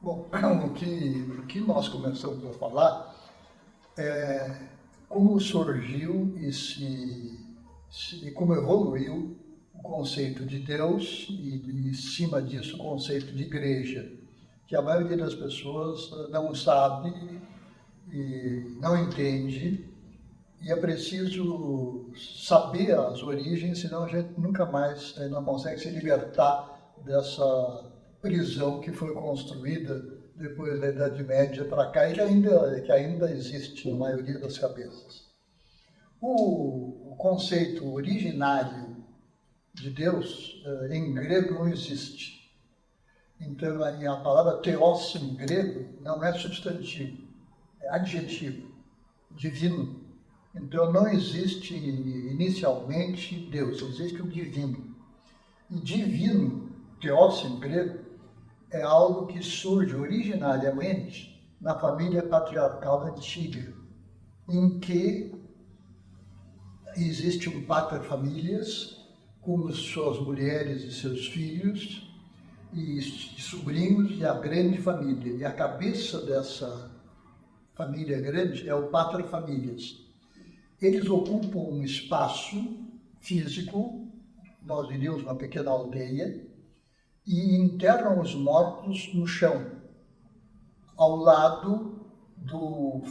Bom, o que nós começamos a falar é como surgiu e como evoluiu o conceito de Deus e, em cima disso, o conceito de igreja, que a maioria das pessoas não sabe e não entende, e é preciso saber as origens, senão a gente nunca mais não consegue se libertar dessa prisão que foi construída depois da Idade Média para cá e que ainda existe na maioria das cabeças. O conceito originário de Deus em grego não existe. Então, a palavra theos em grego não é substantivo, é adjetivo, divino. Então, não existe inicialmente Deus, existe o divino. E divino, theos em grego, é algo que surge originariamente na família patriarcal antiga, em que existe um pater-famílias com suas mulheres e seus filhos e sobrinhos e a grande família. E a cabeça dessa família grande é o pater-famílias. Eles ocupam um espaço físico, nós diríamos uma pequena aldeia, e enterram os mortos no chão, ao lado do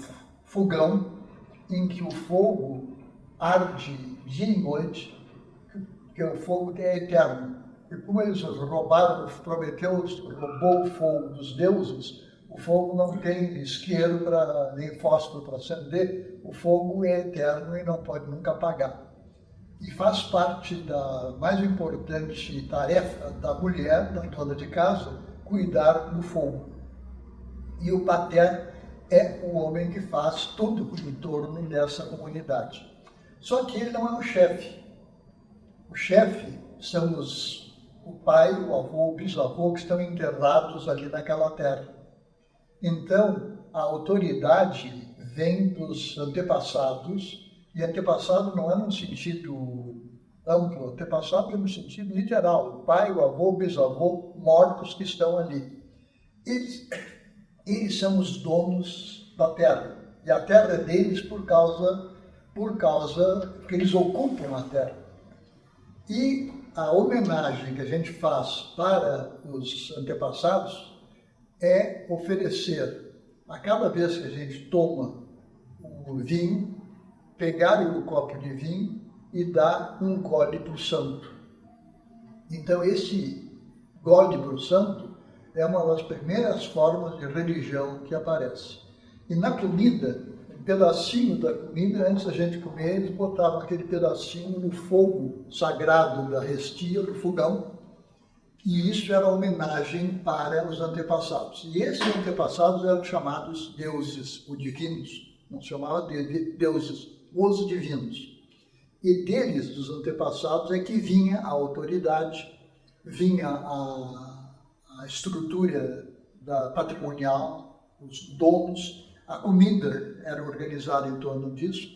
fogão em que o fogo arde dia e noite, que o fogo é eterno. E como eles roubaram, roubou o fogo dos deuses, o fogo não tem isqueiro nem fósforo para acender, o fogo é eterno e não pode nunca apagar. E faz parte da mais importante tarefa da mulher, da dona de casa, cuidar do fogo. E o pater é o homem que faz tudo em torno dessa comunidade. Só que ele não é o chefe. O chefe são o pai, o avô, o bisavô que estão enterrados ali naquela terra. Então, a autoridade vem dos antepassados. E antepassado não é num sentido amplo, antepassado é no sentido literal, o pai, o avô, o bisavô, mortos que estão ali. Eles são os donos da terra, e a terra é deles por causa que eles ocupam a terra. E a homenagem que a gente faz para os antepassados é oferecer, a cada vez que a gente toma o vinho, pegar o copo de vinho e dar um gole para o santo. Então, esse gole para o santo é uma das primeiras formas de religião que aparece. E na comida, um pedacinho da comida, antes da gente comer, eles botavam aquele pedacinho no fogo sagrado da restia, do fogão, e isso era homenagem para os antepassados. E esses antepassados eram chamados deuses, ou divinos, não se chamava de deuses, os divinos. E deles, dos antepassados, é que vinha a autoridade, vinha a estrutura patrimonial, os donos, a comida era organizada em torno disso,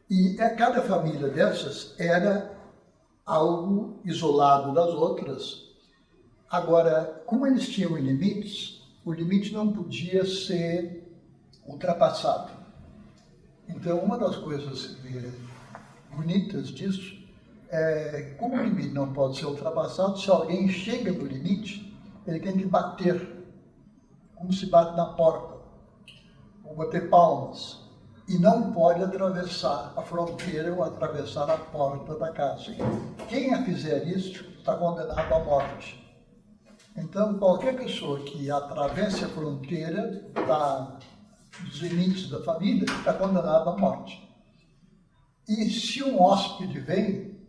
e cada família dessas era algo isolado das outras. Agora, como eles tinham limites, o limite não podia ser ultrapassado. Então, uma das coisas bonitas disso é como o limite não pode ser ultrapassado, se alguém chega no limite, ele tem que bater, como se bate na porta, ou bater palmas, e não pode atravessar a fronteira ou atravessar a porta da casa. Quem a fizer isso está condenado à morte. Então, qualquer pessoa que atravesse a fronteira dos limites da família está condenado à morte. E se um hóspede vem,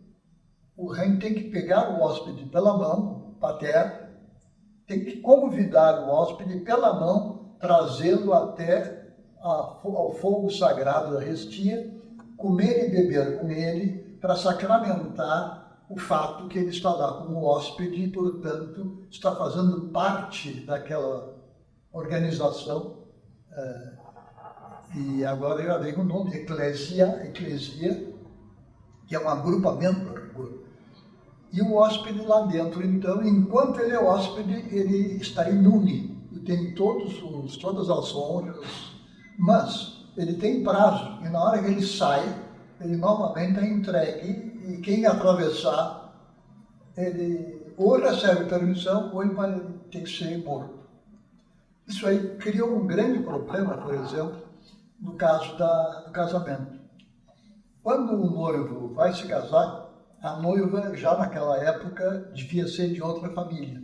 o rei tem que pegar o hóspede pela mão, pater, tem que convidar o hóspede pela mão, trazê-lo até ao fogo sagrado da restia, comer e beber com ele, para sacramentar o fato que ele está lá como hóspede e, portanto, está fazendo parte daquela organização. E agora eu dei o nome, eclesia, que é um agrupamento. E o hóspede lá dentro, então, enquanto ele é hóspede, ele está imune. tem todas as honras, mas ele tem prazo, e na hora que ele sai, ele novamente é entregue, e quem atravessar, ele ou recebe permissão, ou ele vai ter que ser morto. Isso aí criou um grande problema, por exemplo, no caso do casamento. Quando o noivo vai se casar, a noiva, já naquela época, devia ser de outra família.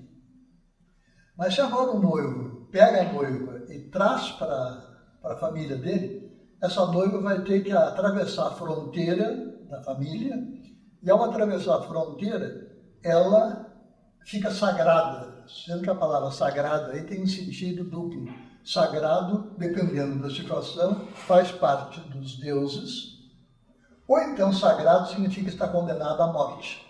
Mas se agora o noivo pega a noiva e traz para a família dele, essa noiva vai ter que atravessar a fronteira da família, e ao atravessar a fronteira, ela fica sagrada, sendo que a palavra sagrada aí tem um sentido duplo. Sagrado, dependendo da situação, faz parte dos deuses, ou então sagrado significa estar condenado à morte.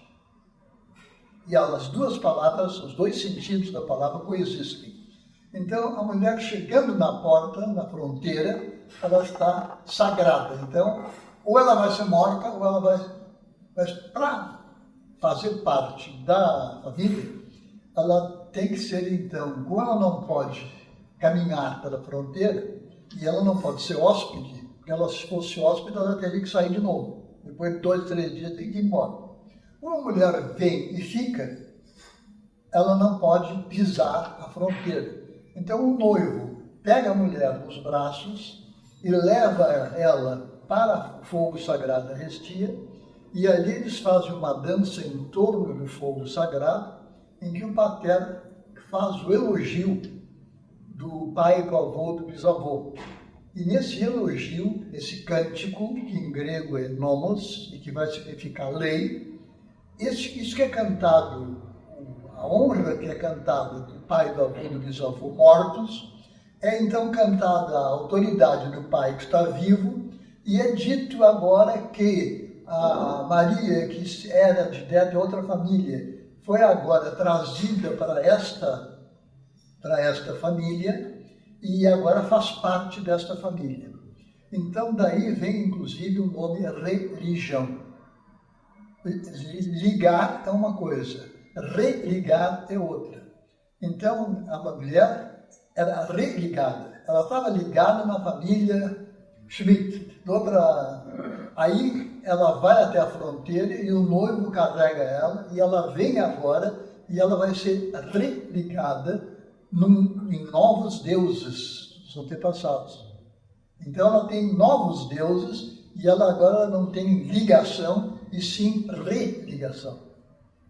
E as duas palavras, os dois sentidos da palavra coexistem. Então, a mulher chegando na porta, na fronteira, ela está sagrada. Então, ou ela vai ser morta, ou ela vai... Mas para fazer parte da família, ela tem que ser, então, como ela não pode caminhar pela fronteira, e ela não pode ser hóspede, porque ela, se fosse hóspede, ela teria que sair de novo. Depois de 2, 3 dias, tem que ir embora. Uma mulher vem e fica, ela não pode pisar a fronteira. Então o noivo pega a mulher nos braços e leva ela para o fogo sagrado da Restia, e ali eles fazem uma dança em torno do fogo sagrado, em que o pater faz o elogio do pai, do avô, do bisavô. E nesse elogio, esse cântico, que em grego é nomos, e que vai significar lei, isso que é cantado, a honra que é cantada do pai, do avô e do bisavô mortos, é então cantada a autoridade do pai que está vivo, e é dito agora que a Maria, que era de outra família, foi agora trazida para esta família, e agora faz parte desta família. Então daí vem inclusive o nome religião. Ligar é uma coisa, religar é outra. Então a mulher era religada, ela estava ligada na família Schmidt. Aí ela vai até a fronteira e o noivo carrega ela, e ela vem agora e ela vai ser religada em novos deuses, os antepassados. Então ela tem novos deuses e ela agora não tem ligação, e sim religação.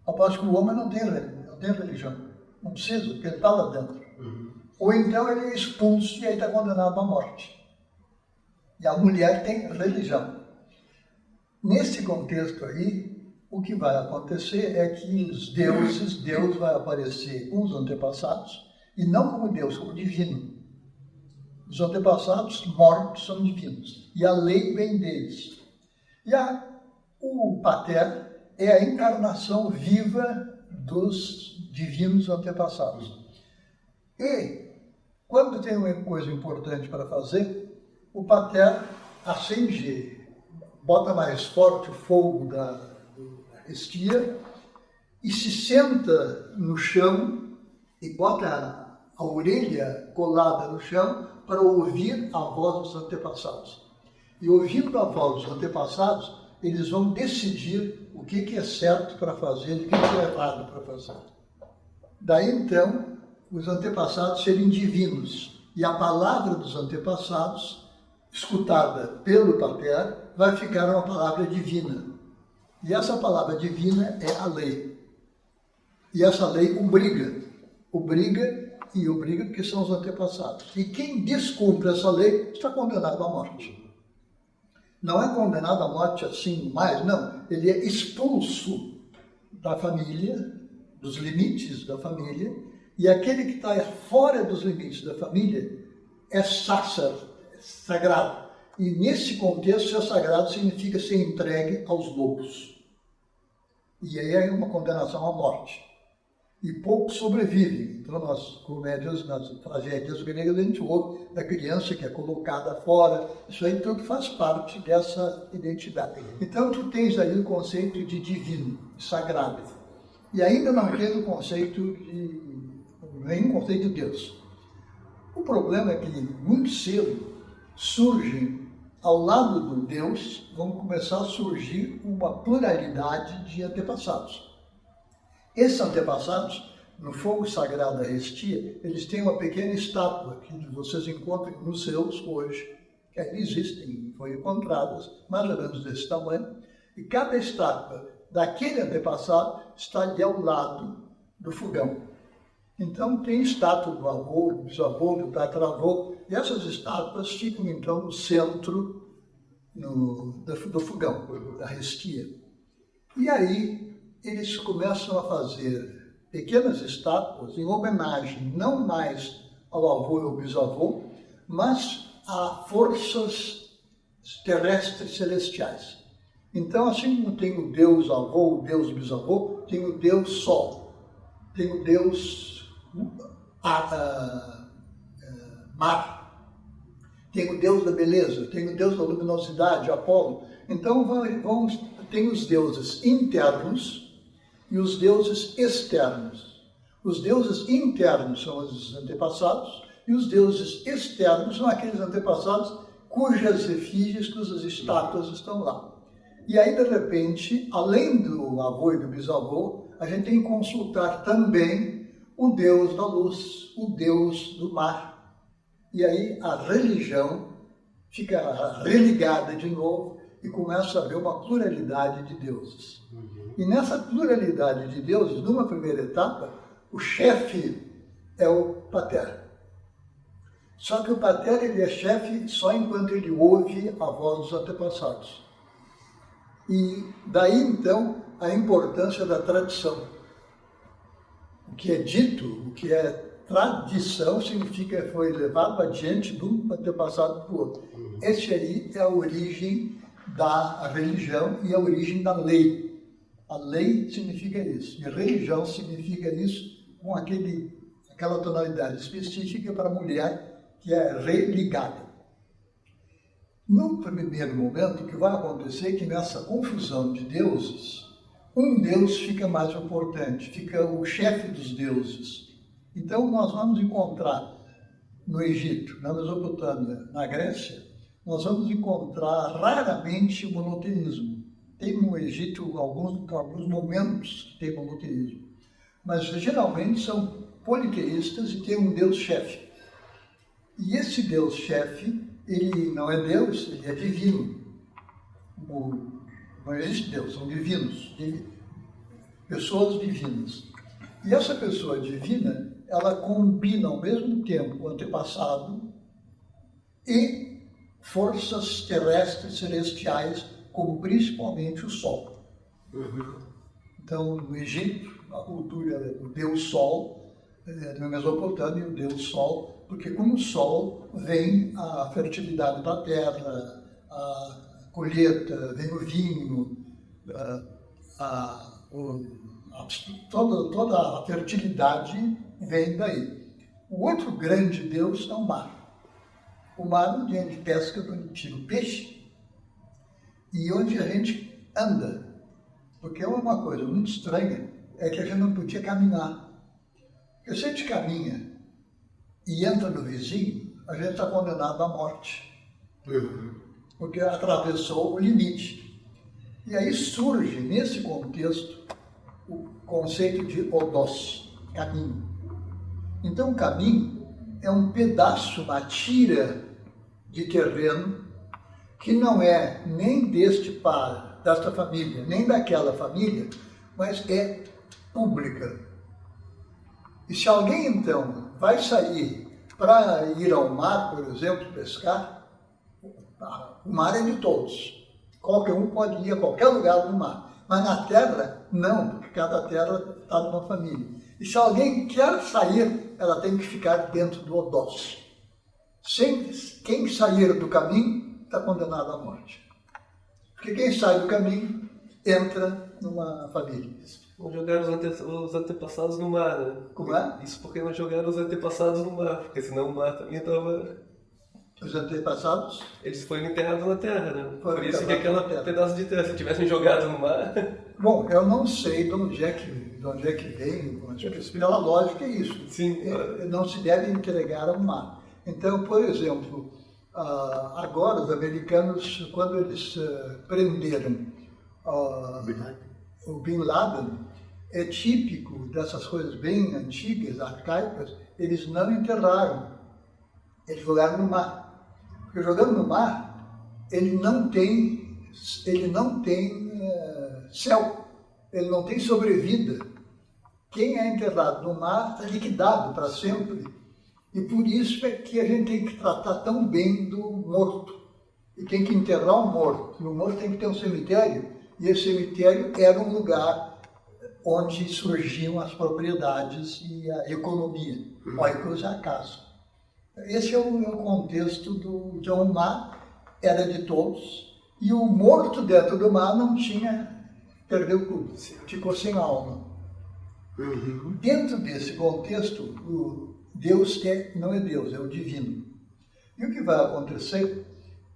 Ao passo que o homem não tem religião, não precisa, porque ele está lá dentro. Ou então ele é expulso e aí está condenado à morte. E a mulher tem religião. Nesse contexto aí, o que vai acontecer é que Deus vai aparecer com os antepassados, e não como Deus, como divino. Os antepassados mortos são divinos, e a lei vem deles. E o pater é a encarnação viva dos divinos antepassados. E, quando tem uma coisa importante para fazer, o pater acende, bota mais forte o fogo da Restia, e se senta no chão e bota a orelha colada no chão para ouvir a voz dos antepassados. E ouvindo a voz dos antepassados, eles vão decidir o que é certo para fazer e o que é errado para fazer. Daí então, os antepassados serem divinos. E a palavra dos antepassados, escutada pelo pater, vai ficar uma palavra divina. E essa palavra divina é a lei. E essa lei obriga porque são os antepassados. E quem descumpre essa lei está condenado à morte. Não é condenado à morte assim mais, não. Ele é expulso da família, dos limites da família, e aquele que está fora dos limites da família é sagrado. E nesse contexto, ser sagrado significa ser entregue aos lobos. E aí é uma condenação à morte. E poucos sobrevivem. Então, nas comédias, nas tragédias gregas, a gente ouve da criança que é colocada fora. Isso aí tudo faz parte dessa identidade. Então, tu tens aí o conceito de divino, sagrado. E ainda não tens o conceito de Deus. O problema é que muito cedo surgem, ao lado do Deus, vão começar a surgir uma pluralidade de antepassados. Esses antepassados, no fogo sagrado da Restia, eles têm uma pequena estátua que vocês encontram em museus hoje, que ainda existem, foram encontradas, mais ou menos desse tamanho, e cada estátua daquele antepassado está ali ao lado do fogão. Então tem estátua do avô, do bisavô, do tataravô, e essas estátuas ficam então no centro do fogão, da Restia. E aí eles começam a fazer pequenas estátuas em homenagem não mais ao avô e ao bisavô, mas a forças terrestres celestiais. Então, assim como tem o Deus avô, o Deus bisavô, tem o Deus Sol, tem o Deus mar, tem o Deus da beleza, tem o Deus da luminosidade, Apolo. Então, tem os deuses internos e os deuses externos. Os deuses internos são os antepassados e os deuses externos são aqueles antepassados cujas efígies, cujas estátuas estão lá. E aí, de repente, além do avô e do bisavô, a gente tem que consultar também o Deus da luz, o Deus do mar. E aí a religião fica religada de novo e começa a haver uma pluralidade de deuses. E nessa pluralidade de deuses, numa primeira etapa, o chefe é o pater. Só que o pater ele é chefe só enquanto ele ouve a voz dos antepassados. E daí então a importância da tradição. O que é dito, o que é tradição, significa que foi levado adiante de um antepassado para o outro. Esse aí é a origem da religião e a origem da lei. A lei significa isso, e a religião significa isso com aquela tonalidade específica para a mulher que é religada. No primeiro momento, o que vai acontecer é que nessa confusão de deuses, um deus fica mais importante, fica o chefe dos deuses. Então nós vamos encontrar no Egito, na Mesopotâmia, na Grécia, nós vamos encontrar raramente o monoteísmo. Tem no Egito alguns momentos que tem monoteísmo, mas geralmente são politeístas e tem um deus-chefe. E esse deus-chefe, ele não é Deus, ele é divino. Não existe Deus, são divinos, pessoas divinas. E essa pessoa divina, ela combina ao mesmo tempo o antepassado e forças terrestres celestiais, como principalmente o Sol. Então, no Egito, a cultura do Deus Sol, na Mesopotâmia, o Deus Sol, porque como o Sol vem a fertilidade da terra, a colheita, vem o vinho, toda a fertilidade vem daí. O outro grande Deus é o mar. O mar onde a gente pesca, onde a gente tira o peixe, e onde a gente anda. Porque é uma coisa muito estranha, é que a gente não podia caminhar. Porque se a gente caminha e entra no vizinho, a gente está condenado à morte. Porque atravessou o limite. E aí surge, nesse contexto, o conceito de odós, caminho. Então, o caminho é um pedaço, uma tira de terreno que não é nem desta família, nem daquela família, mas é pública. E se alguém, então, vai sair para ir ao mar, por exemplo, pescar, o mar é de todos. Qualquer um pode ir a qualquer lugar do mar. Mas na terra, não, porque cada terra está numa família. E se alguém quer sair, ela tem que ficar dentro do odós. Quem sair do caminho está condenado à morte. Porque quem sai do caminho entra numa família. Não jogaram os antepassados no mar, né? Como é? Isso porque não jogaram os antepassados no mar, porque senão o mar também estava... Os antepassados? Eles foram enterrados na terra, né? Foram Por isso que enterrados aquele na terra. pedaço de terra, se tivessem jogado no mar... Bom, eu não sei de onde é que vem, mas pela lógica é isso. Sim. Não se deve entregar ao mar. Então, por exemplo, agora os americanos, quando eles prenderam o Bin Laden, é típico dessas coisas bem antigas, arcaicas, eles não enterraram, eles jogaram no mar. Porque jogando no mar, ele não tem céu, ele não tem sobrevida. Quem é enterrado no mar está liquidado para sempre. E por isso é que a gente tem que tratar tão bem do morto. E tem que enterrar o morto. E o morto tem que ter um cemitério. E esse cemitério era um lugar onde surgiam as propriedades e a economia. Olha que é a casa. Esse é o contexto de um mar, era de todos. E o morto dentro do mar não tinha, perdeu tudo, ficou sem alma. Dentro desse contexto, o Deus não é Deus, é o divino. E o que vai acontecer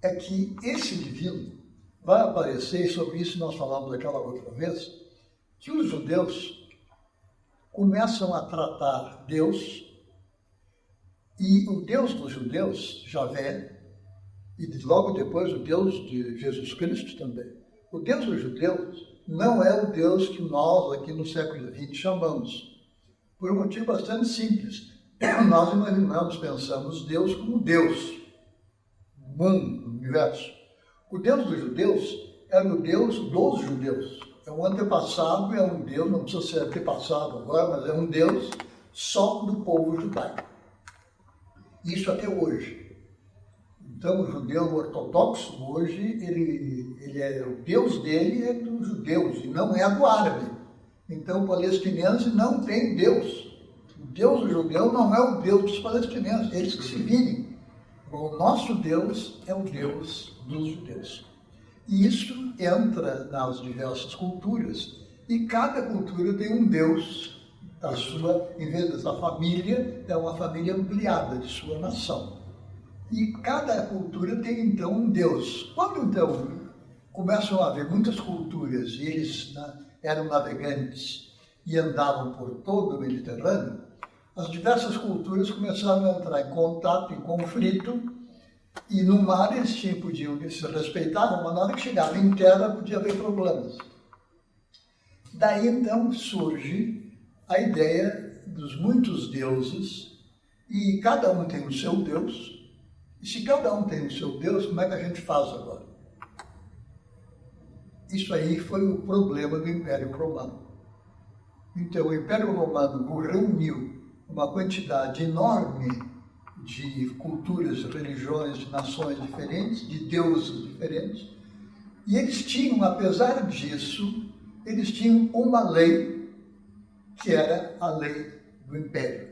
é que esse divino vai aparecer, e sobre isso nós falamos daquela outra vez, que os judeus começam a tratar Deus, e o Deus dos judeus, Javé, e logo depois o Deus de Jesus Cristo também. O Deus dos judeus não é o Deus que nós aqui no século XX chamamos, por um motivo bastante simples. Nós imaginamos, pensamos Deus como Deus, mundo, universo. O Deus dos judeus era o Deus dos judeus. É um antepassado, é um Deus, não precisa ser antepassado agora, mas é um Deus só do povo judaico. Isso até hoje. Então, o judeu ortodoxo, hoje, ele é o Deus dele é dos judeus, e não é do árabe. Então, o palestinense não tem Deus. O Deus do judeu não é o Deus dos palestineses, eles que se virem. O nosso Deus é o Deus dos judeus. E isso entra nas diversas culturas, e cada cultura tem um Deus da sua, em vez dessa família, é uma família ampliada de sua nação. E cada cultura tem, então, um Deus. Quando, então, começam a haver muitas culturas, e eles eram navegantes e andavam por todo o Mediterrâneo, as diversas culturas começaram a entrar em contato, em conflito, e no mar eles podiam se respeitar, mas na hora que chegava em terra podia haver problemas. Daí, então, surge a ideia dos muitos deuses, e cada um tem o seu Deus. E se cada um tem o seu Deus, como é que a gente faz agora? Isso aí foi o problema do Império Romano. Então, o Império Romano reuniu uma quantidade enorme de culturas, religiões, nações diferentes, de deuses diferentes, e eles tinham, apesar disso, eles tinham uma lei, que era a lei do Império.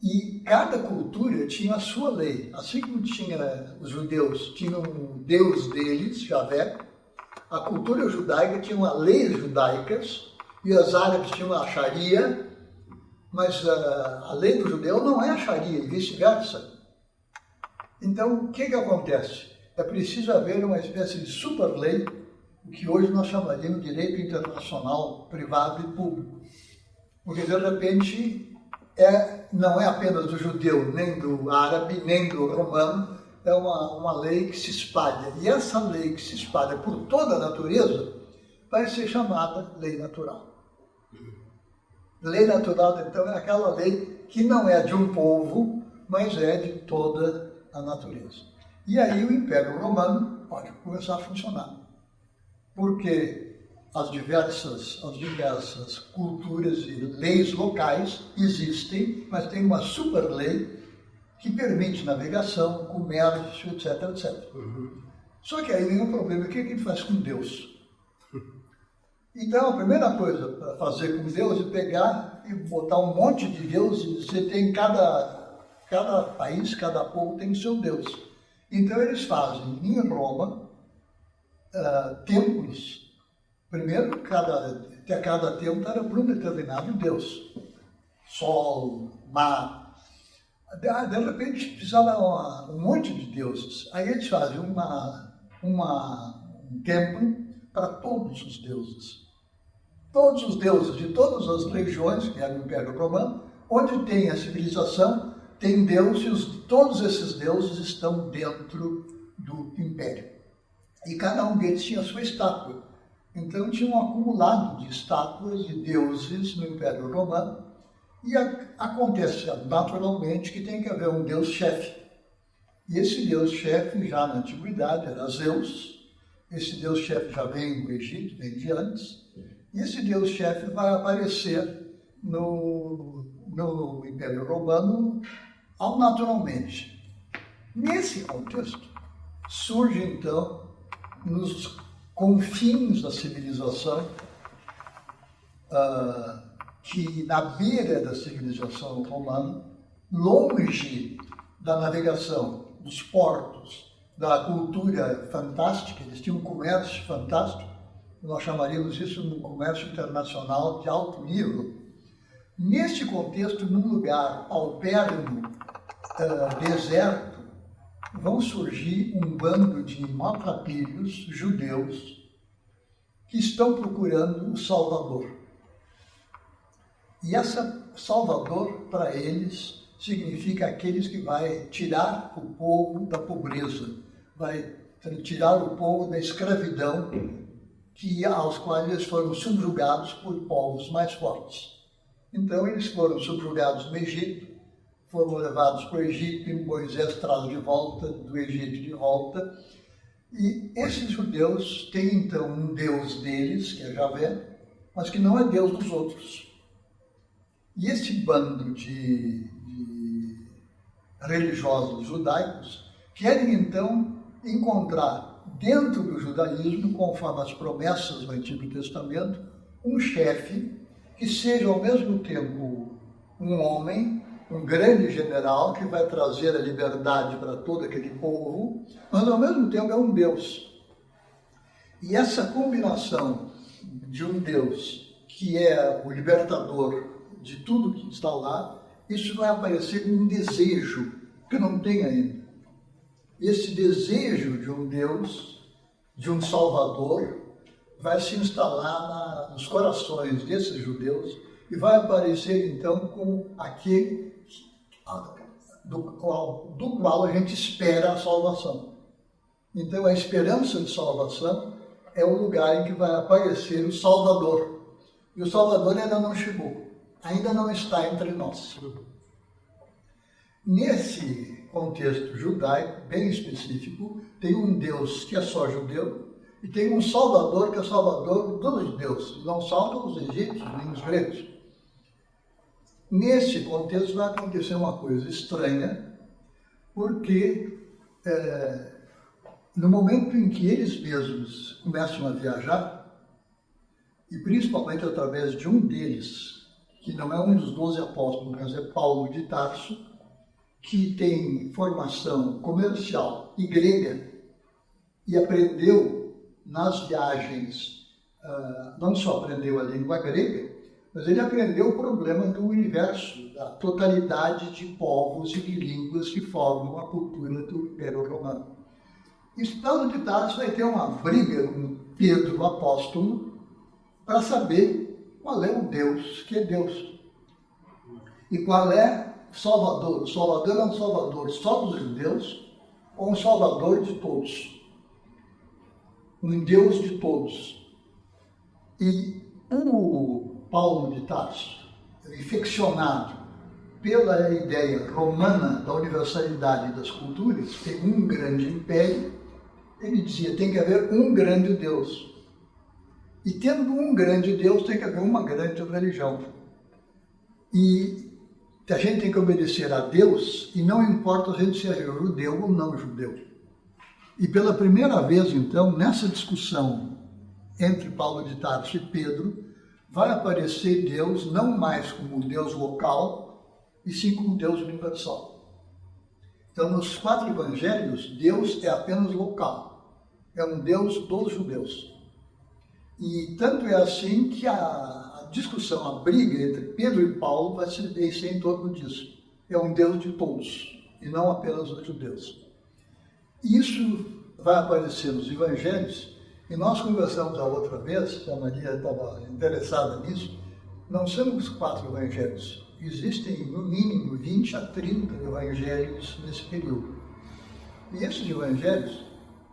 E cada cultura tinha a sua lei. Assim como tinha os judeus, tinham o Deus deles, Javé, a cultura judaica tinha as leis judaicas, e os árabes tinham a Sharia, mas a lei do judeu não é a Sharia, e vice-versa. Então, o que acontece? É preciso haver uma espécie de super-lei, o que hoje nós chamaríamos de direito internacional, privado e público. Porque, de repente, não é apenas do judeu, nem do árabe, nem do romano, é uma lei que se espalha. E essa lei que se espalha por toda a natureza vai ser chamada lei natural. Lei natural, então, é aquela lei que não é de um povo, mas é de toda a natureza. E aí o Império Romano pode começar a funcionar. Porque as diversas culturas e leis locais existem, mas tem uma super lei que permite navegação, comércio, etc, etc. Só que aí vem um problema, o que a gente faz com Deus? Então, a primeira coisa para fazer com Deus é pegar e botar um monte de deuses, você tem cada país, cada povo tem seu Deus. Então, eles fazem, em Roma, templos. Primeiro, cada templo era para um determinado Deus. Sol, mar. De repente, precisava um monte de deuses. Aí eles fazem um templo para todos os deuses. Todos os deuses de todas as regiões, que era o Império Romano, onde tem a civilização, tem deuses, todos esses deuses estão dentro do império. E cada um deles tinha a sua estátua. Então tinha um acumulado de estátuas de deuses no Império Romano. E acontece naturalmente que tem que haver um deus-chefe. E esse deus-chefe, já na antiguidade, era Zeus. Esse deus-chefe já vem do Egito, vem de antes. E esse deus-chefe vai aparecer no Império Romano naturalmente. Nesse contexto, surge então, nos confins da civilização, que na beira da civilização romana, longe da navegação, dos portos, da cultura fantástica, eles tinham um comércio fantástico, nós chamaríamos isso de um comércio internacional de alto nível. Neste contexto, num lugar alperno, deserto, vão surgir um bando de maltrapilhos judeus que estão procurando o Salvador. E essa Salvador, para eles, significa aqueles que vai tirar o povo da pobreza, vai tirar o povo da escravidão aos quais eles foram subjugados por povos mais fortes. Então eles foram subjugados no Egito, foram levados para o Egito e Moisés traz de volta, do Egito de volta. E esses judeus têm então um deus deles, que é Javé, mas que não é deus dos outros. E esse bando de religiosos judaicos querem então encontrar dentro do judaísmo, conforme as promessas do Antigo Testamento, um chefe que seja ao mesmo tempo um homem, um grande general que vai trazer a liberdade para todo aquele povo, mas ao mesmo tempo é um Deus. E essa combinação de um Deus que é o libertador de tudo que está lá, isso vai aparecer como um desejo que não tem ainda. Esse desejo de um Deus, de um Salvador, vai se instalar nos corações desses judeus e vai aparecer então como aquele do qual a gente espera a salvação. Então a esperança de salvação é o lugar em que vai aparecer o Salvador. E o Salvador ainda não chegou, ainda não está entre nós. Nesse contexto judaico, bem específico, tem um Deus que é só judeu e tem um Salvador que é Salvador dos judeus, não salva os egípcios nem os gregos. Nesse contexto vai acontecer uma coisa estranha, porque no momento em que eles mesmos começam a viajar, e principalmente através de um deles, que não é um dos 12 apóstolos, mas é Paulo de Tarso, que tem formação comercial e grega, e aprendeu nas viagens, não só aprendeu a língua grega, mas ele aprendeu o problema do universo, da totalidade de povos e de línguas que formam a cultura do Império Romano. E Paulo de Tarso vai ter uma briga com Pedro, o apóstolo, para saber qual é o Deus que é Deus. E qual é o Salvador. O Salvador é um Salvador só dos judeus ou um Salvador de todos. Um Deus de todos. E o Paulo de Tarso, infeccionado pela ideia romana da universalidade das culturas, tem um grande império, ele dizia, tem que haver um grande Deus. E tendo um grande Deus, tem que haver uma grande religião. E a gente tem que obedecer a Deus, e não importa a gente se é judeu ou não judeu. E pela primeira vez, então, nessa discussão entre Paulo de Tarso e Pedro, vai aparecer Deus não mais como Deus local, e sim como Deus universal. Então, nos 4 evangelhos, Deus é apenas local. É um Deus dos judeus. E tanto é assim que a discussão, a briga entre Pedro e Paulo vai se deixar em torno disso. É um Deus de todos, e não apenas dos judeus. Isso vai aparecer nos evangelhos, e nós conversamos a outra vez, a Maria estava interessada nisso, não são os 4 evangelhos. existem no mínimo 20 a 30 evangelhos nesse período. E esses evangelhos,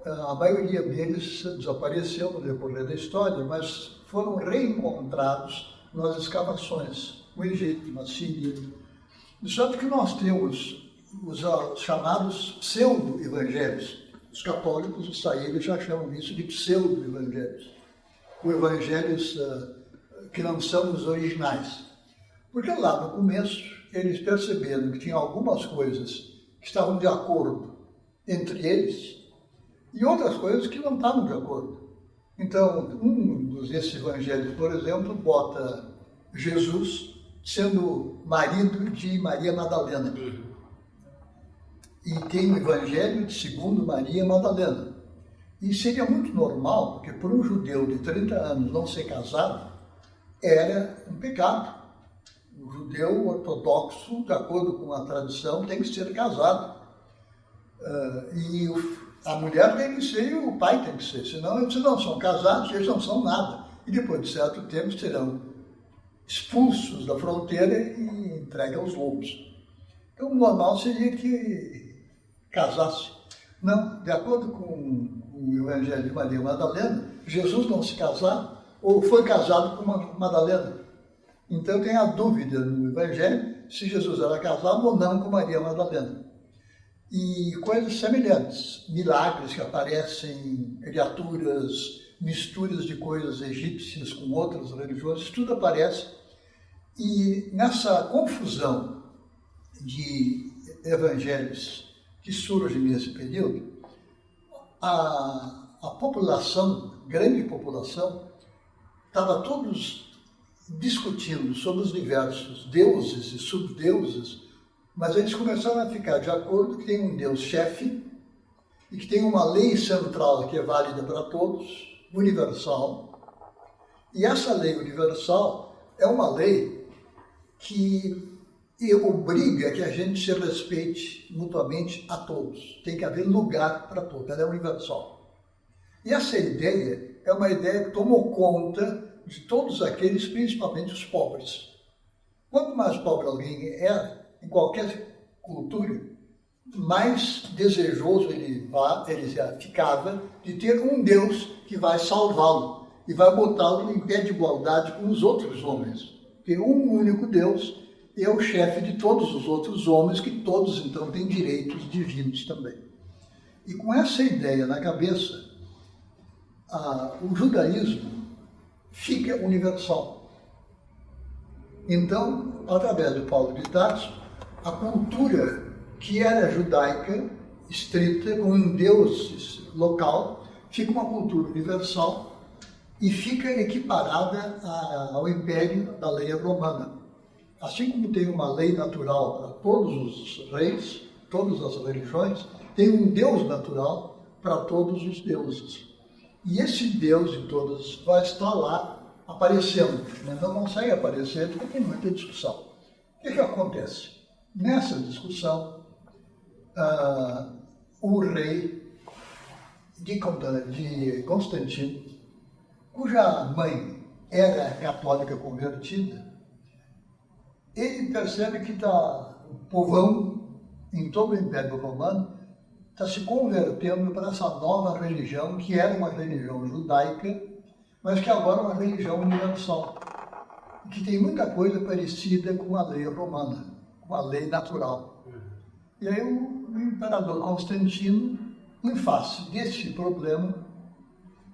a maioria deles desapareceu no decorrer da história, mas foram reencontrados nas escavações, no Egito, na Síria. De sorte que nós temos os chamados pseudo-evangelhos. Os católicos, os saídos, já chamam isso de pseudo-evangelhos. Ou evangelhos que não são os originais. Porque lá no começo, eles perceberam que tinha algumas coisas que estavam de acordo entre eles e outras coisas que não estavam de acordo. Então, um desses evangelhos, por exemplo, bota Jesus sendo marido de Maria Madalena. E tem o evangelho de segundo Maria Madalena. E seria muito normal, porque por um judeu de 30 anos não ser casado, era um pecado. O judeu ortodoxo, de acordo com a tradição, tem que ser casado. E a mulher tem que ser e o pai tem que ser. Senão, eles não são casados, eles não são nada. E depois de certo tempo serão expulsos da fronteira e entregues aos lobos. Então, o normal seria que casasse. Não, de acordo com o Evangelho de Maria Madalena, Jesus não se casava ou foi casado com uma Madalena. Então tem a dúvida no Evangelho se Jesus era casado ou não com Maria Madalena. E coisas semelhantes, milagres que aparecem, criaturas, misturas de coisas egípcias com outras religiões, isso tudo aparece. E nessa confusão de evangelhos que surge nesse período, a população, grande população, estava todos discutindo sobre os diversos deuses e subdeuses, mas eles começaram a ficar de acordo que tem um Deus chefe e que tem uma lei central que é válida para todos, universal. E essa lei universal é uma lei que obriga que a gente se respeite mutuamente a todos. Tem que haver lugar para todos, ela é universal. E essa ideia é uma ideia que tomou conta de todos aqueles, principalmente os pobres. Quanto mais pobre alguém é, em qualquer cultura, mais desejoso ele ficava de ter um Deus que vai salvá-lo e vai botá-lo em pé de igualdade com os outros homens. Porque um único Deus é o chefe de todos os outros homens, que todos então têm direitos divinos também. E com essa ideia na cabeça, o judaísmo fica universal. Então, através de Paulo de Tarso, a cultura que era judaica, estrita, com um Deus local, fica uma cultura universal e fica equiparada ao império da lei romana. Assim como tem uma lei natural para todos os reis, todas as religiões, tem um Deus natural para todos os deuses. E esse Deus de todos vai estar lá aparecendo, mas não consegue aparecer porque tem muita discussão. O que acontece? Nessa discussão, o rei de Constantino, cuja mãe era católica convertida, ele percebe que o povão em todo o Império Romano está se convertendo para essa nova religião, que era uma religião judaica, mas que agora é uma religião universal, que tem muita coisa parecida com a lei romana, com a lei natural. E aí o imperador Constantino, em face desse problema,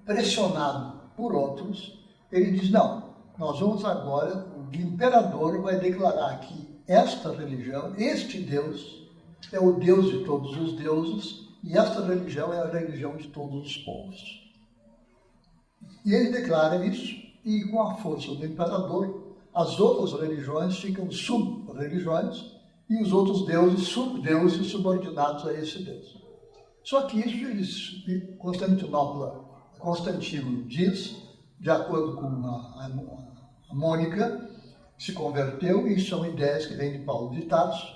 pressionado por outros, ele diz, não, nós vamos agora, o imperador vai declarar que esta religião, este Deus, é o Deus de todos os deuses, e esta religião é a religião de todos os povos. E ele declara isso, e com a força do imperador, as outras religiões ficam sub-religiões, e os outros deuses, subdeuses, subordinados a esse Deus. Só que isso, Constantino diz, de acordo com a Mônica, se converteu, e são ideias que vêm de Paulo de Tarso,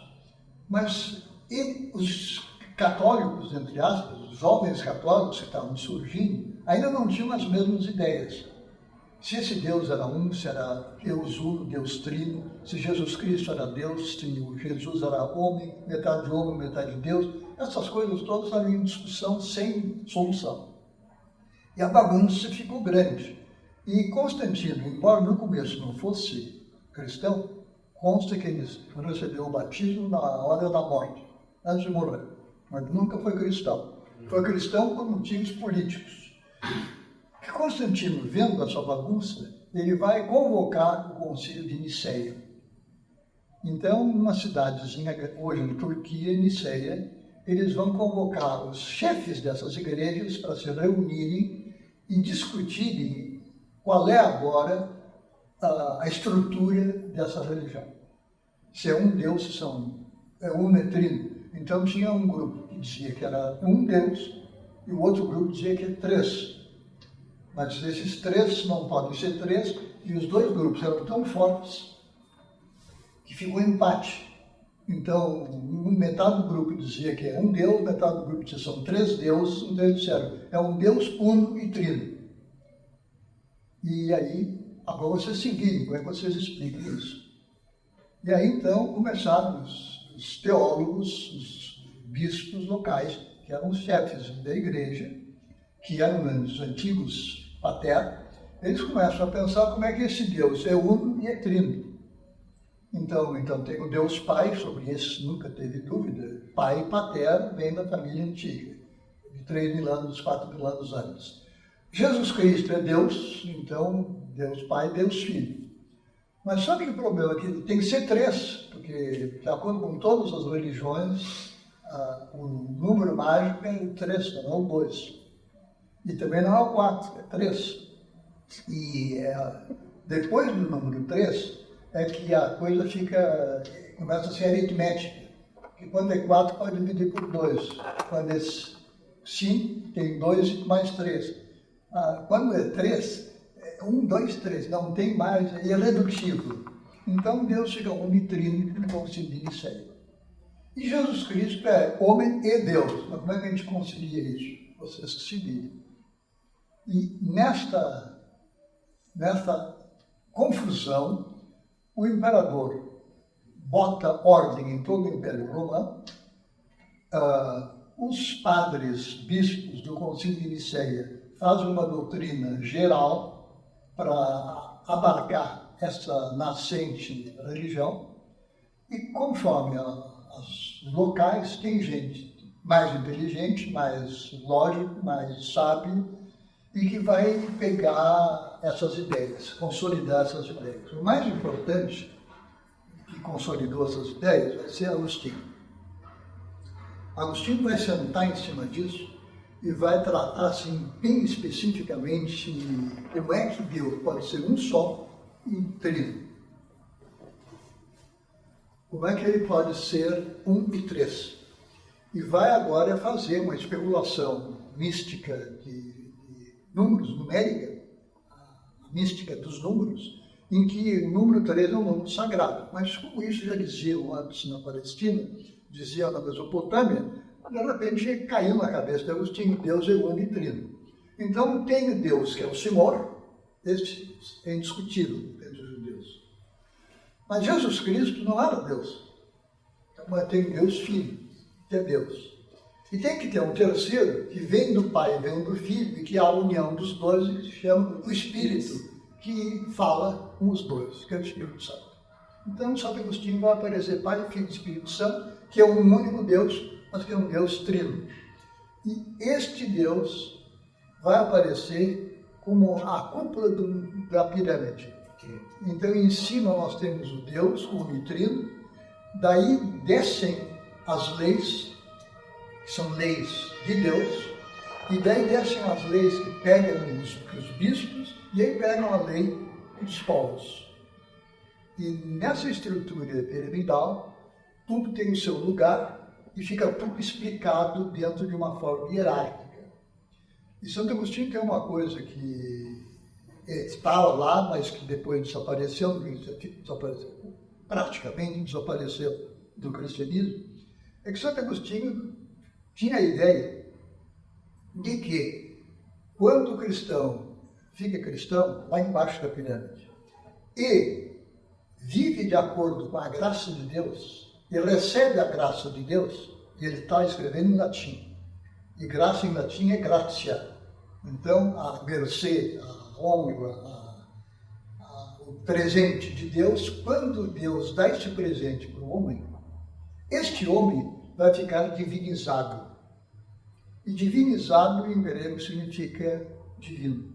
mas os católicos, entre aspas, os jovens católicos que estavam surgindo, ainda não tinham as mesmas ideias. se esse Deus era um, se era Deus uno, Deus trino, se Jesus Cristo era Deus, se Jesus era homem, metade Deus, essas coisas todas estavam em discussão sem solução. E a bagunça ficou grande. E Constantino, embora no começo não fosse cristão, consta que ele recebeu o batismo na hora da morte, antes de morrer. Mas nunca foi cristão. Foi cristão por motivos políticos. E Constantino, vendo essa bagunça, ele vai convocar o concílio de Niceia. Então, numa cidadezinha, hoje na Turquia, Niceia, eles vão convocar os chefes dessas igrejas para se reunirem e discutirem qual é agora a estrutura dessa religião. Se é um Deus, se é um é trino. Então tinha um grupo que dizia que era um Deus e o outro grupo dizia que é três. Mas esses três não podem ser três, e os dois grupos eram tão fortes que ficou empate. Então, metade do grupo dizia que é um Deus, metade do grupo dizia que são três deuses, então eles disseram, é um Deus uno e trino. E aí, agora vocês seguirem, como é que vocês explicam isso? E aí, então, começaram os teólogos, os bispos locais, que eram os chefes da igreja, que eram os antigos pater, eles começam a pensar como é que esse Deus é uno e é trino. Então tem o Deus Pai, sobre esse nunca teve dúvida. Pai e pater vem da família antiga, de 3.000 anos, 4.000 anos antes. Jesus Cristo é Deus, então Deus Pai, Deus Filho. Mas sabe que o problema é que tem que ser três, porque, de acordo com todas as religiões, o número mágico é 3, não é o 2. E também não é o 4, é 3. E depois do número 3, é que a coisa começa a ser aritmética. Que quando é 4, pode dividir por 2. Quando é 5, tem 2 mais 3. Quando é 3, é 1, 2, 3. Não tem mais, é irredutível. Então Deus fica unitrino no concílio de Niceia. E Jesus Cristo é homem e Deus. Mas como é que a gente concilia isso? Vocês que se virem. E nesta confusão, o imperador bota ordem em todo o Império Romano, os padres, bispos do Concílio de Niceia fazem uma doutrina geral para abarcar essa nascente religião, e conforme os locais, tem gente mais inteligente, mais lógico, mais sábio, e que vai pegar essas ideias, consolidar essas ideias. O mais importante que consolidou essas ideias vai ser Agostinho. Agostinho vai sentar em cima disso e vai tratar, assim, bem especificamente, como é que Deus pode ser um só e trino. Como é que ele pode ser 1 e 3. E vai agora fazer uma especulação mística de números, numérica, a mística dos números, em que o número 3 é um número sagrado. Mas como isso já diziam antes na Palestina, diziam na Mesopotâmia, de repente caiu na cabeça de Agostinho, Deus é uno e trino. Então tem o Deus que é o Senhor, esse é indiscutível entre os judeus. Mas Jesus Cristo não era Deus. Então tem Deus Filho, que é Deus. E tem que ter um terceiro, que vem do Pai, vem do Filho, e que é a união dos dois, que se chama o Espírito, que fala com os dois, que é o Espírito Santo. Então, Santo Agostinho vai aparecer Pai, Filho e Espírito Santo, que é um único Deus, mas que é um Deus trino. E este Deus vai aparecer como a cúpula da pirâmide. Então, em cima nós temos o Deus, o unitrino, daí descem as leis, que são leis de Deus, e daí descem as leis que pegam os bispos, e aí pegam a lei dos povos. E nessa estrutura piramidal, tudo tem o seu lugar e fica tudo explicado dentro de uma forma hierárquica. E Santo Agostinho tem uma coisa que estava lá, mas que depois desapareceu, praticamente desapareceu do cristianismo, é que Santo Agostinho tinha a ideia de que, quando o cristão fica cristão lá embaixo da pirâmide e vive de acordo com a graça de Deus e recebe a graça de Deus, e ele está escrevendo em latim. E graça em latim é gratia. Então, a mercê, a honra, o presente de Deus, quando Deus dá este presente para o homem, este homem vai ficar divinizado. E divinizado em grego significa divino.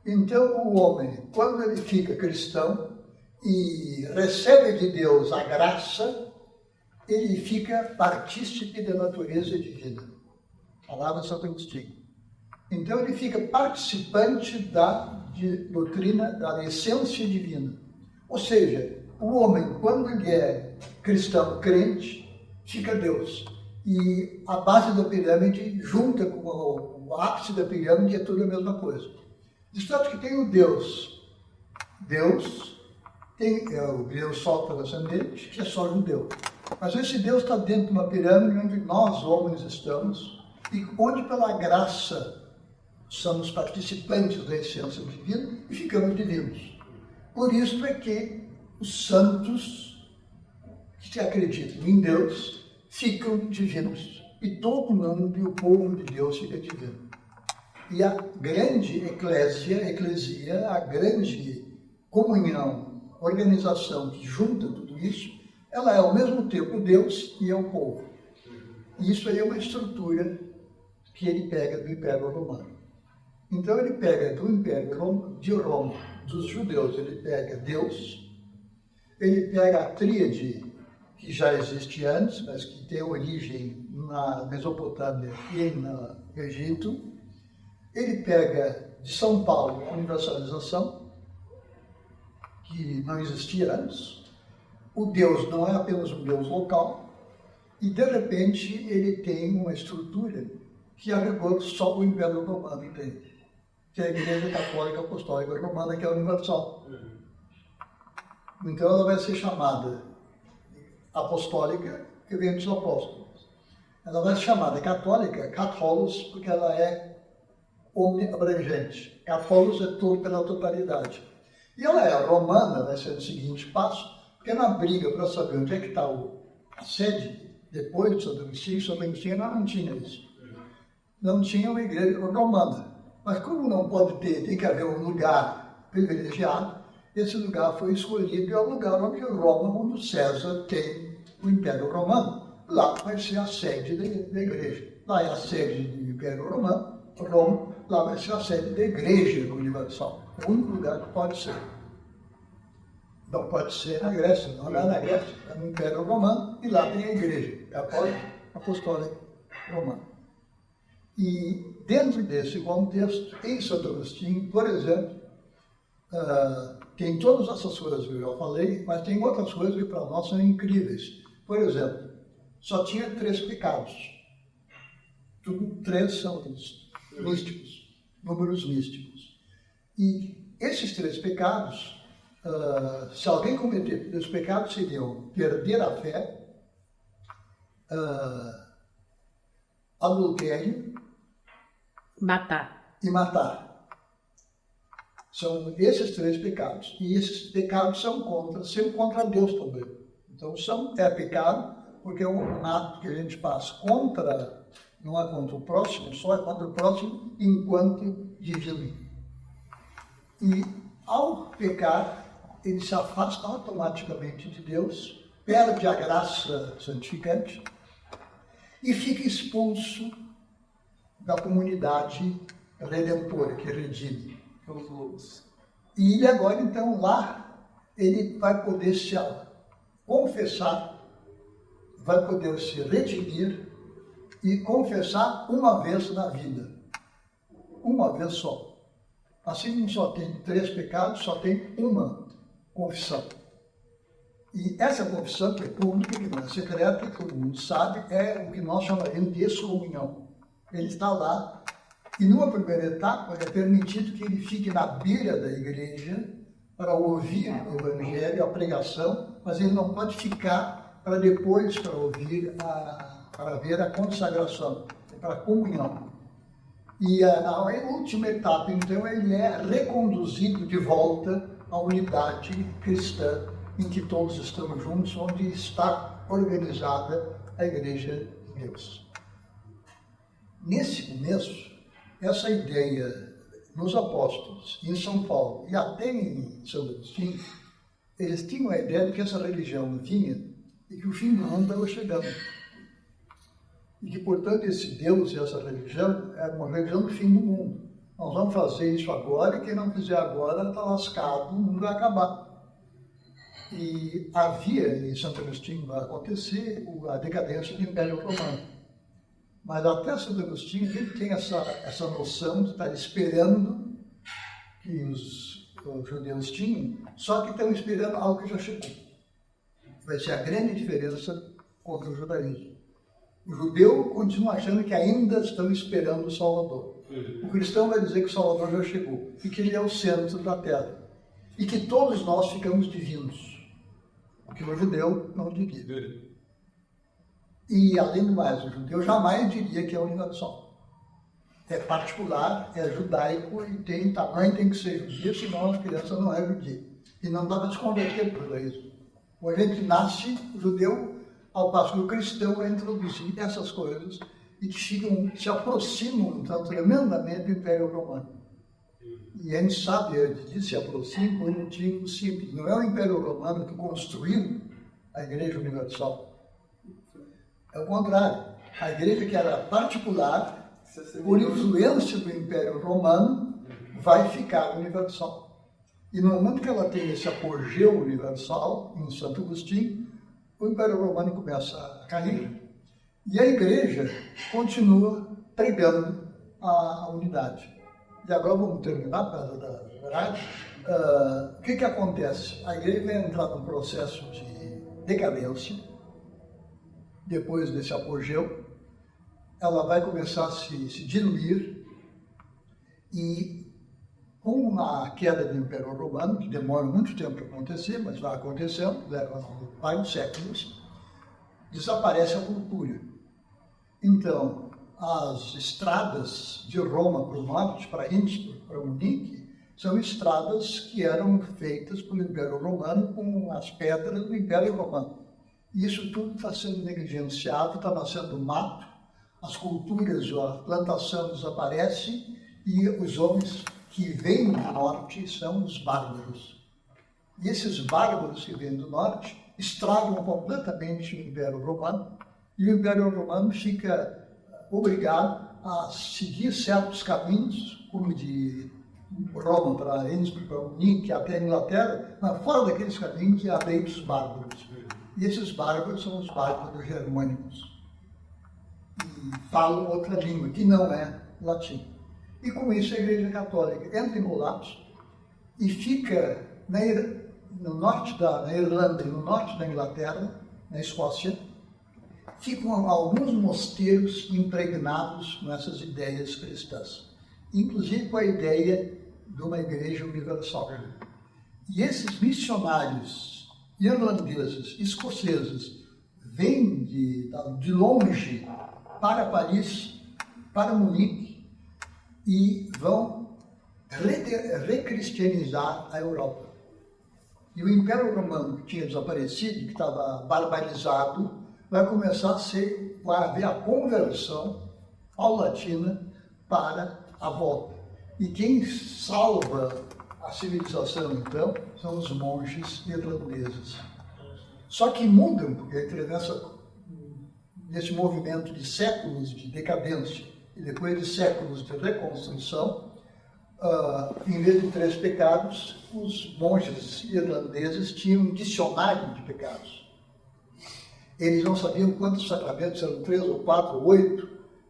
Então, o homem, quando ele fica cristão e recebe de Deus a graça, ele fica partícipe da natureza divina. Palavra de Santo Agostinho. Então, ele fica participante da doutrina da essência divina. Ou seja, o homem, quando ele é cristão, crente, fica Deus. E a base da pirâmide, junta com o ápice da pirâmide, é tudo a mesma coisa. De tanto que tem o Deus. Deus é o Deus Sol transcendente, que é só judeu. Mas esse Deus está dentro de uma pirâmide onde nós, homens, estamos, e onde, pela graça, somos participantes da essência divina e ficamos divinos. Por isso é que os santos que acreditam em Deus ficam divinos. E todo mundo e o povo de Deus fica divino. E a grande eclesia, a grande comunhão, organização que junta tudo isso, ela é ao mesmo tempo Deus e é o povo. E isso aí é uma estrutura que ele pega do Império Romano. Então ele pega do Império de Roma, dos judeus, ele pega Deus, ele pega a tríade que já existe antes, mas que tem origem na Mesopotâmia e no Egito. Ele pega de São Paulo a universalização, que não existia antes. O Deus não é apenas um Deus local, e de repente ele tem uma estrutura que a rigor só o Império Romano entende, que é a Igreja Católica Apostólica Romana, que é universal. Então ela vai ser chamada apostólica, que vem dos apóstolos. Ela vai ser chamada católica, católicos, porque ela é omniabrangente. Católicos é tudo pela totalidade. E ela é romana, vai ser o seguinte passo, porque na briga para saber onde é que está a sede, depois de Santo Agostinho não tinha isso. Não tinha uma igreja romana. Mas como não pode ter, tem que haver um lugar privilegiado, esse lugar foi escolhido e é o lugar onde Roma, onde César tem o Império Romano. Lá vai ser a sede da igreja. Lá é a sede do Império Romano, Roma, lá vai ser a sede da Igreja Universal. É o único lugar que pode ser. Não pode ser na Grécia, não é na Grécia, é no Império Romano, e lá tem a Igreja Apostólica Romana. E dentro desse contexto, em Santo Agostinho, por exemplo, tem todas essas coisas que eu já falei, mas tem outras coisas que para nós são incríveis. Por exemplo, só tinha 3 pecados. Tudo 3 são místicos, números místicos. E esses 3 pecados, se alguém cometer, os pecados seriam perder a fé, adultério, matar. E matar. São esses 3 pecados. E esses pecados são sempre contra Deus também. Então, é pecado, porque é um ato que a gente faz não é contra o próximo, só é contra o próximo enquanto divino. E, ao pecar, ele se afasta automaticamente de Deus, perde a graça santificante e fica expulso da comunidade redentora, que redime. Pelos lobos. E ele agora, então, lá, ele vai poder se confessar, vai poder se redimir e confessar uma vez na vida. Uma vez só. Assim não só tem 3 pecados, só tem uma confissão. E essa confissão, que é pública, que não é secreta, que todo mundo sabe, é o que nós chamaremos de excomunhão. Ele está lá, e numa primeira etapa é permitido que ele fique na beira da igreja para ouvir o evangelho, a pregação, mas ele não pode ficar para ouvir, para ver a consagração, para a comunhão. E a última etapa, então, ele é reconduzido de volta à unidade cristã em que todos estamos juntos, onde está organizada a Igreja de Deus. Nesse começo, essa ideia nos apóstolos, em São Paulo e até em São Agostinho, eles tinham a ideia de que essa religião vinha e que o fim do mundo estava chegando. E que, portanto, esse Deus e essa religião era uma religião do fim do mundo. Nós vamos fazer isso agora e quem não fizer agora está lascado, o mundo vai acabar. E havia, em Santo Agostinho, vai acontecer a decadência do Império Romano. Mas até Santo Agostinho, ele tem essa noção de estar esperando que os judeus tinham, só que estão esperando algo que já chegou. Vai ser a grande diferença contra o judaísmo. O judeu continua achando que ainda estão esperando o Salvador. O cristão vai dizer que o Salvador já chegou e que ele é o centro da terra. E que todos nós ficamos divinos. O que o judeu não diria. E, além do mais, o judeu jamais diria que é universal. É particular, é judaico e tem tamanho, tem que ser judia, senão a criança não é judia. E não dá para se converter para o judaísmo. Quando a gente nasce judeu, ao passo que o cristão vai introduzir essas coisas e que se aproximam então, tremendamente do Império Romano. E a gente sabe de se aproxima por um motivo simples. Não é o Império Romano que construiu a Igreja Universal. É o contrário. A igreja que era particular, por influência do Império Romano, vai ficar universal. E no momento que ela tem esse apogeu universal, em Santo Agostinho, o Império Romano começa a cair. E a igreja continua pregando a unidade. E agora vamos terminar, por causa da verdade. O que acontece? A igreja vai entrar num processo de decadência. Depois desse apogeu, ela vai começar a se diluir e com a queda do Império Romano, que demora muito tempo para acontecer, mas vai acontecendo, leva vários séculos, desaparece a cultura. Então, as estradas de Roma para o norte, para Innsbruck, para Munique, são estradas que eram feitas pelo Império Romano com as pedras do Império Romano. Isso tudo está sendo negligenciado, está nascendo mato, as culturas, a plantação desaparece e os homens que vêm do norte são os bárbaros. E esses bárbaros que vêm do norte estragam completamente o Império Romano e o Império Romano fica obrigado a seguir certos caminhos, como de Roma para Innsbruck, para Munique, até a Inglaterra, mas fora daqueles caminhos há reinos bárbaros. E esses bárbaros são os bárbaros germânicos. E falam outra língua, que não é latim. E com isso a Igreja Católica entra em colapso e fica no norte na Irlanda e no norte da Inglaterra, na Escócia, ficam alguns mosteiros impregnados com essas ideias cristãs. Inclusive com a ideia de uma Igreja Universal. E esses missionários irlandeses, escoceses, vêm de longe para Paris, para Munique, e vão recristianizar a Europa. E o Império Romano, que tinha desaparecido, que estava barbarizado, vai começar vai haver a conversão paulatina para a volta. E quem salva a civilização, então, são os monges irlandeses. Só que mudam, porque nesse movimento de séculos de decadência e depois de séculos de reconstrução, em vez de 3 pecados, os monges irlandeses tinham um dicionário de pecados. Eles não sabiam quantos sacramentos eram, 3 ou 4 ou 8,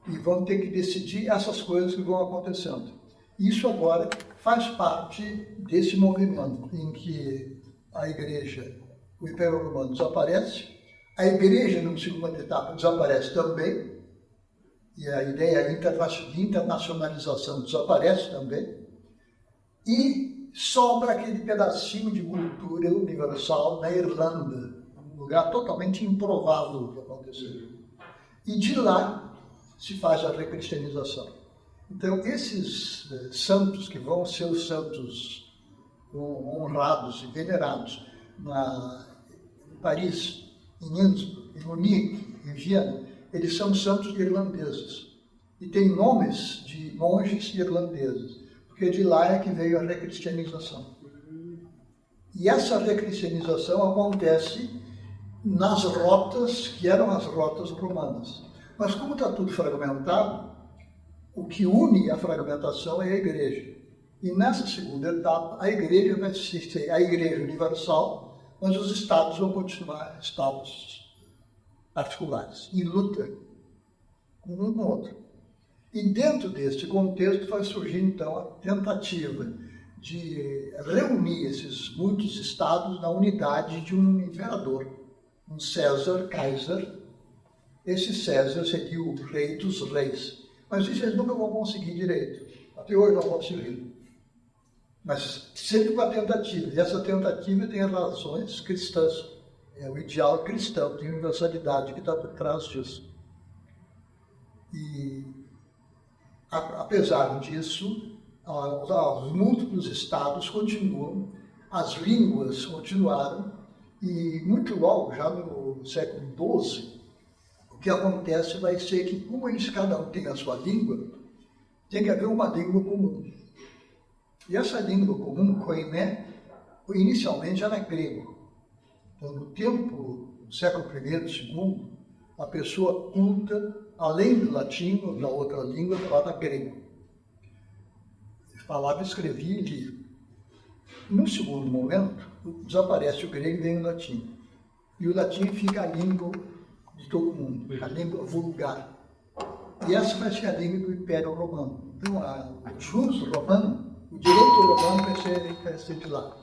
e vão ter que decidir essas coisas que vão acontecendo. Isso agora faz parte desse movimento em que a Igreja, o Império Romano desaparece, a Igreja, numa segunda etapa, desaparece também, e a ideia de internacionalização desaparece também, e sobra aquele pedacinho de cultura universal na Irlanda, um lugar totalmente improvável de acontecer. E de lá se faz a recristianização. Então, esses santos que vão ser os santos honrados e venerados em Paris, em Innsbruck, em Munique, em Viena, eles são santos irlandeses. E têm nomes de monges irlandeses, porque de lá é que veio a recristianização. E essa recristianização acontece nas rotas que eram as rotas romanas. Mas como está tudo fragmentado, o que une a fragmentação é a igreja. E nessa segunda etapa, a igreja vai ser a igreja universal, mas os estados vão continuar estados particulares, em luta um com o outro. E dentro deste contexto vai surgir, então, a tentativa de reunir esses muitos estados na unidade de um imperador, um César, Kaiser. Esse César seria o rei dos reis. Mas isso eles nunca vão conseguir direito. Até hoje não conseguiram. Mas sempre com a tentativa. E essa tentativa tem relações cristãs. É o ideal cristão, tem universalidade que está por trás disso. E, apesar disso, os múltiplos estados continuam, as línguas continuaram, e muito logo, já no século XII, o que acontece vai ser que, como eles cada um tem a sua língua, tem que haver uma língua comum. E essa língua comum, koiné, inicialmente era grego. Então, no tempo, no século I, II, a pessoa culta, além do latim, ou da outra língua, falava grego. Falava, escrevia e lia. No segundo momento, desaparece o grego e vem o latim. E o latim fica a língua de todo mundo, a língua vulgar. E essa vai ser a língua do Império Romano. Então, o jus romano, o direito romano vai ser de lá.